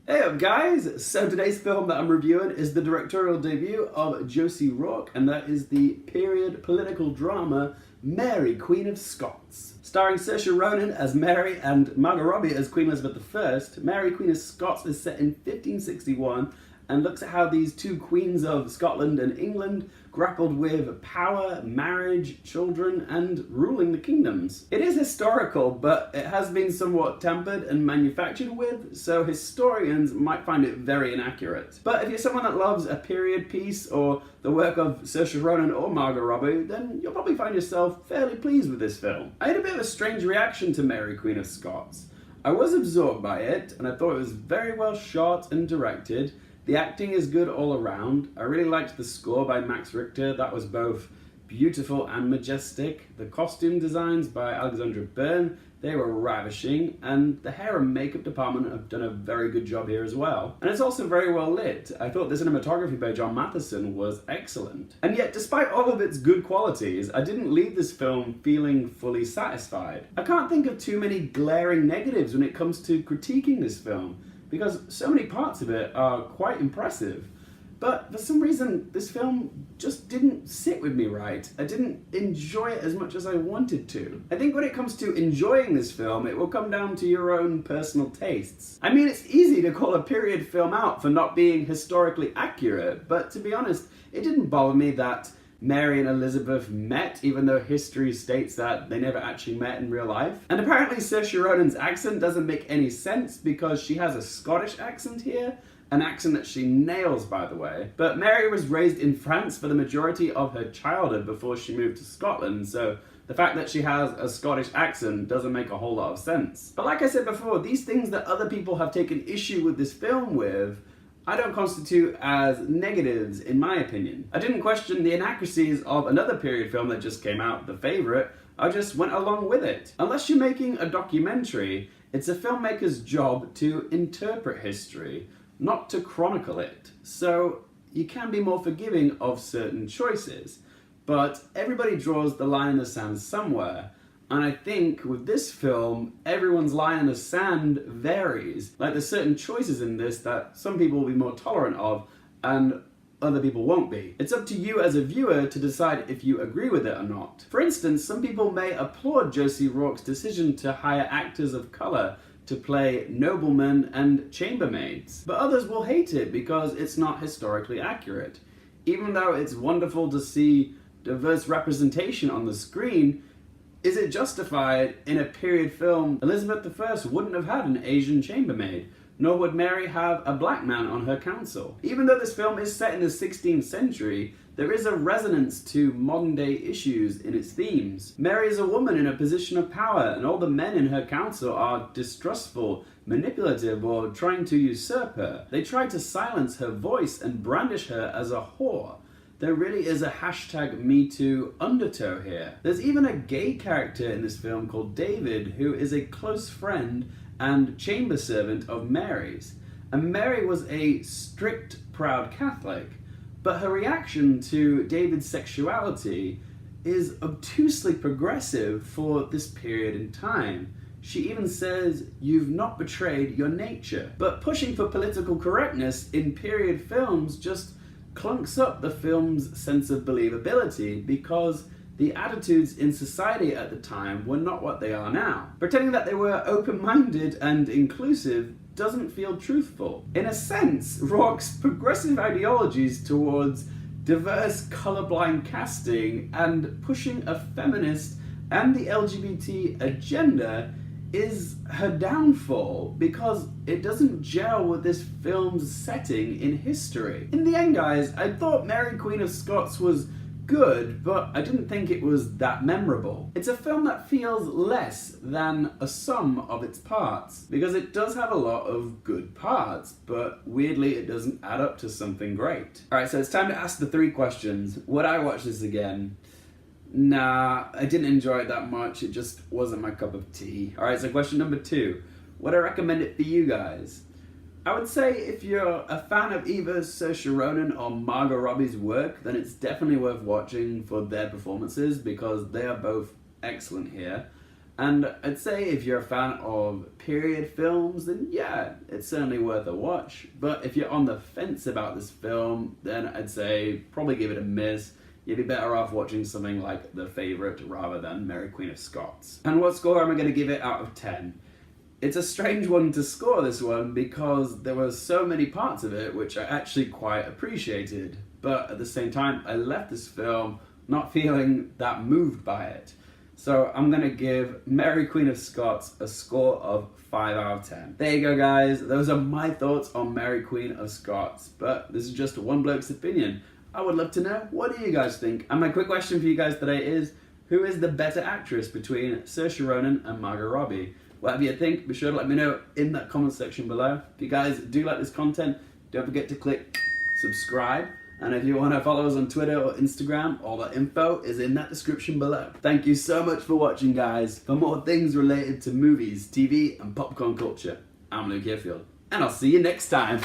Hey up guys! So today's film that I'm reviewing is the directorial debut of Josie Rourke, and that is the period political drama Mary Queen of Scots. Starring Saoirse Ronan as Mary and Margot Robbie as Queen Elizabeth I, Mary Queen of Scots is set in 1561 and looks at how these two queens of Scotland and England grappled with power, marriage, children, and ruling the kingdoms. It is historical, but it has been somewhat tempered and manufactured with, so historians might find it very inaccurate. But if you're someone that loves a period piece or the work of Saoirse Ronan or Margot Robbie, then you'll probably find yourself fairly pleased with this film. I had a bit of a strange reaction to Mary Queen of Scots. I was absorbed by it, and I thought it was very well shot and directed. The acting is good all around. I really liked the score by Max Richter. That was both beautiful and majestic. The costume designs by Alexandra Byrne, they were ravishing, and the hair and makeup department have done a very good job here as well. And it's also very well lit. I thought the cinematography by John Matheson was excellent. And yet, despite all of its good qualities, I didn't leave this film feeling fully satisfied. I can't think of too many glaring negatives when it comes to critiquing this film, because so many parts of it are quite impressive. But for some reason, this film just didn't sit with me right. I didn't enjoy it as much as I wanted to. I think when it comes to enjoying this film, it will come down to your own personal tastes. I mean, it's easy to call a period film out for not being historically accurate, but to be honest, it didn't bother me that Mary and Elizabeth met, even though history states that they never actually met in real life. And apparently Saoirse Ronan's accent doesn't make any sense because she has a Scottish accent here, an accent that she nails, by the way. But Mary was raised in France for the majority of her childhood before she moved to Scotland, so the fact that she has a Scottish accent doesn't make a whole lot of sense. But like I said before, these things that other people have taken issue with this film with, I don't constitute as negatives, in my opinion. I didn't question the inaccuracies of another period film that just came out, The Favourite. I just went along with it. Unless you're making a documentary, it's a filmmaker's job to interpret history, not to chronicle it. So you can be more forgiving of certain choices. But everybody draws the line in the sand somewhere. And I think with this film, everyone's line in the sand varies. Like there's certain choices in this that some people will be more tolerant of and other people won't be. It's up to you as a viewer to decide if you agree with it or not. For instance, some people may applaud Josie Rourke's decision to hire actors of colour to play noblemen and chambermaids. But others will hate it because it's not historically accurate. Even though it's wonderful to see diverse representation on the screen, is it justified in a period film? Elizabeth I wouldn't have had an Asian chambermaid, nor would Mary have a black man on her council. Even though this film is set in the 16th century, there is a resonance to modern day issues in its themes. Mary is a woman in a position of power, and all the men in her council are distrustful, manipulative, or trying to usurp her. They try to silence her voice and brandish her as a whore. There really is a #MeToo undertow here. There's even a gay character in this film called David, who is a close friend and chamber servant of Mary's. And Mary was a strict, proud Catholic, but her reaction to David's sexuality is obtusely progressive for this period in time. She even says, "You've not betrayed your nature." But pushing for political correctness in period films just clunks up the film's sense of believability because the attitudes in society at the time were not what they are now. Pretending that they were open-minded and inclusive doesn't feel truthful. In a sense, Rourke's progressive ideologies towards diverse colorblind casting and pushing a feminist and the LGBT agenda is her downfall because it doesn't gel with this film's setting in history. In the end, guys, I thought Mary Queen of Scots was good, but I didn't think it was that memorable. It's a film that feels less than a sum of its parts, because it does have a lot of good parts, but weirdly it doesn't add up to something great. Alright, so it's time to ask the 3 questions. Would I watch this again? Nah, I didn't enjoy it that much. It just wasn't my cup of tea. Alright, so question number 2. Would I recommend it for you guys? I would say if you're a fan of either Saoirse Ronan or Margot Robbie's work, then it's definitely worth watching for their performances because they are both excellent here. And I'd say if you're a fan of period films, then yeah, it's certainly worth a watch. But if you're on the fence about this film, then I'd say probably give it a miss. You'd be better off watching something like The Favourite rather than Mary Queen of Scots. And what score am I going to give it out of 10? It's a strange one to score, this one, because there were so many parts of it which I actually quite appreciated. But at the same time, I left this film not feeling that moved by it. So I'm going to give Mary Queen of Scots a score of 5 out of 10. There you go, guys. Those are my thoughts on Mary Queen of Scots. But this is just one bloke's opinion. I would love to know, what do you guys think? And my quick question for you guys today is, who is the better actress between Saoirse Ronan and Margot Robbie? Whatever you think, be sure to let me know in that comment section below. If you guys do like this content, don't forget to click subscribe. And if you want to follow us on Twitter or Instagram, all the info is in that description below. Thank you so much for watching, guys. For more things related to movies, TV, and popcorn culture, I'm Luke Hearfield, and I'll see you next time.